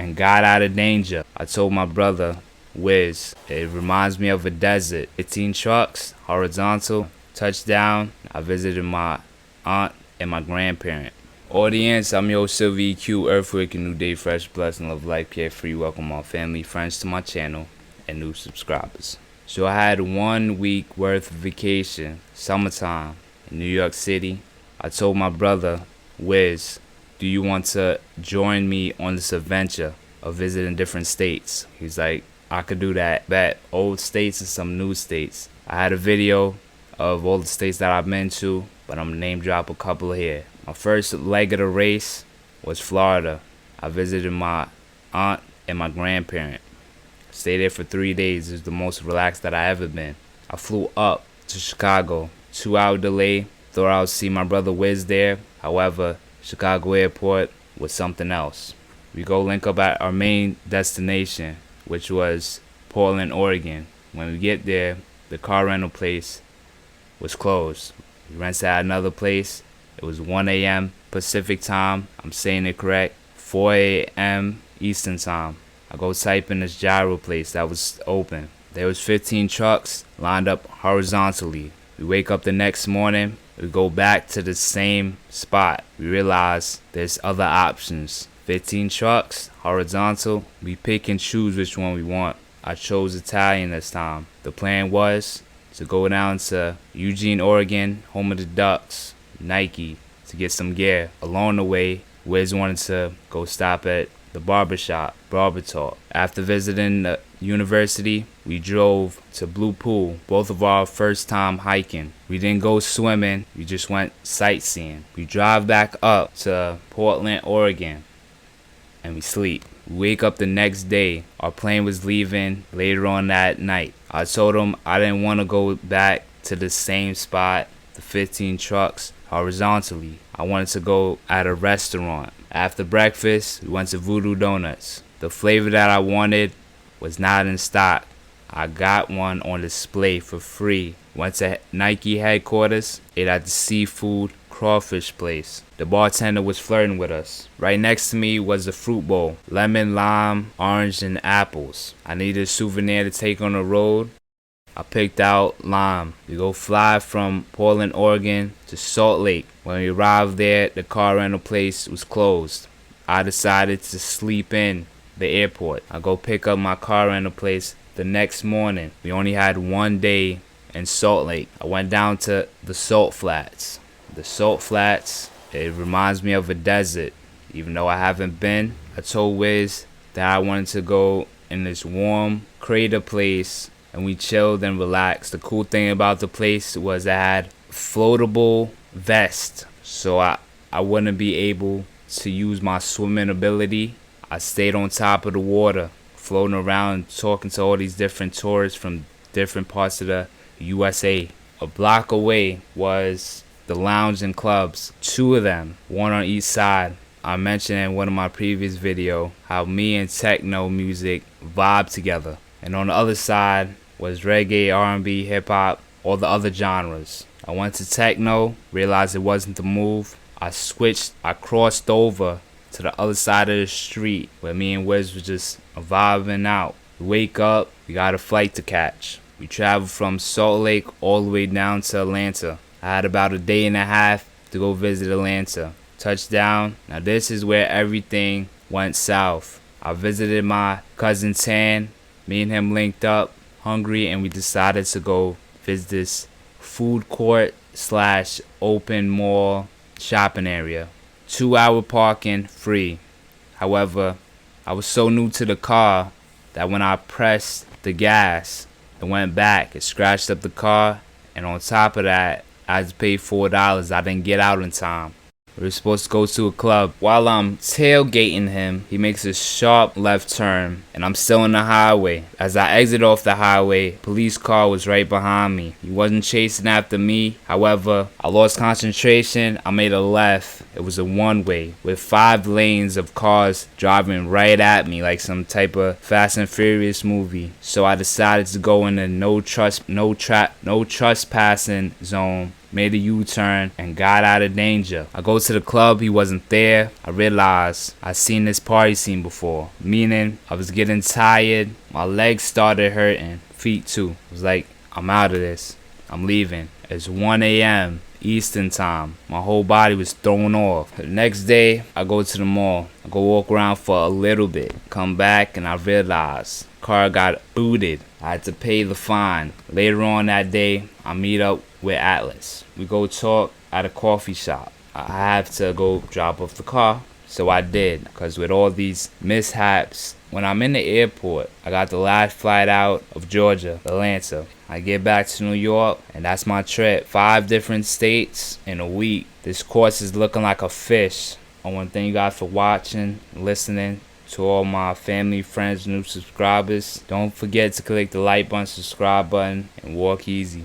and got out of danger. I told my brother, Wiz, it reminds me of a desert. 15 trucks, horizontal, touchdown. I visited my aunt and my grandparent. Audience, I'm your Silver EQ, Earthquake, and New Day, Fresh, Blessed, and Love Life, Carefree. Welcome all family, friends to my channel, and new subscribers. So I had 1 week worth of vacation, summertime, in New York City. I told my brother, Wiz, do you want to join me on this adventure of visiting different states? He's like, I could do that. Bet old states and some new states. I had a video of all the states that I've been to, but I'm gonna name drop a couple here. My first leg of the race was Florida. I visited my aunt and my grandparent. Stayed there for 3 days. It was the most relaxed that I ever been. I flew up to Chicago. 2-hour delay. Thought I would see my brother Wiz there. However, Chicago airport was something else. We go link up at our main destination, which was Portland, Oregon. When we get there, the car rental place was closed. We rented at another place. It was 1 a.m. Pacific time. I'm saying it correct. 4 a.m. Eastern time. I go type in this gyro place that was open. There was 15 trucks lined up horizontally. We wake up the next morning. We go back to the same spot. We realize there's other options. 15 trucks, horizontal. We pick and choose which one we want. I chose Italian this time. The plan was to go down to Eugene, Oregon, home of the Ducks, Nike, to get some gear. Along the way, Wiz wanted to go stop at the barbershop, Barber Talk. After visiting the university, we drove to Blue Pool, both of our first time hiking. We didn't go swimming, we just went sightseeing. We drive back up to Portland, Oregon, and we sleep. We wake up the next day. Our plane was leaving later on that night. I told him I didn't want to go back to the same spot, the 15 trucks, horizontally. I wanted to go at a restaurant. After breakfast, we went to Voodoo Donuts. The flavor that I wanted was not in stock. I got one on display for free. Went to Nike headquarters, ate at the seafood crawfish place. The bartender was flirting with us. Right next to me was the fruit bowl. Lemon, lime, orange, and apples. I needed a souvenir to take on the road. I picked out lime. We go fly from Portland, Oregon to Salt Lake. When we arrived there, the car rental place was closed. I decided to sleep in the airport. I go pick up my car rental place the next morning. We only had 1 day in Salt Lake. I went down to the Salt Flats. The Salt Flats, it reminds me of a desert. Even though I haven't been, I told Wiz that I wanted to go in this warm crater place, and we chilled and relaxed. The cool thing about the place was it had floatable vest, so I wouldn't be able to use my swimming ability. I stayed on top of the water, floating around, talking to all these different tourists from different parts of the USA. A block away was the lounge and clubs, 2 of them, one on each side. I mentioned in one of my previous videos how me and techno music vibe together. And on the other side was reggae, R&B, hip-hop, all the other genres. I went to techno, realized it wasn't the move. I crossed over to the other side of the street where me and Wiz was just vibing out. We wake up, we got a flight to catch. We traveled from Salt Lake all the way down to Atlanta. I had about a day and a half to go visit Atlanta. Touchdown. Now this is where everything went south. I visited my cousin Tan. Me and him linked up, hungry, and we decided to go visit this food court / open mall shopping area. 2-hour parking free. However, I was so new to the car that when I pressed the gas, it went back. It scratched up the car, and on top of that, I had to pay $4. I didn't get out in time. We were supposed to go to a club. While I'm tailgating him, he makes a sharp left turn, and I'm still on the highway. As I exit off the highway, police car was right behind me. He wasn't chasing after me. However, I lost concentration. I made a left. It was a one-way with 5 lanes of cars driving right at me like some type of Fast and Furious movie. So I decided to go in the no trespassing zone. made a U-turn, and got out of danger. I go to the club, he wasn't there. I realized I seen this party scene before, meaning I was getting tired, my legs started hurting, feet too. I was like, I'm out of this, I'm leaving. It's 1 a.m. Eastern time. My whole body was thrown off. The next day, I go to the mall. I go walk around for a little bit. Come back and I realize car got booted. I had to pay the fine. Later on that day, I meet up with Atlas. We go talk at a coffee shop. I have to go drop off the car. So I did, because with all these mishaps, when I'm in the airport, I got the last flight out of Georgia, Atlanta. I get back to New York, and that's my trip. 5 different states in a week. This course is looking like a fish. I want to thank you guys for watching, listening. To all my family, friends, new subscribers, don't forget to click the like button, subscribe button, and walk easy.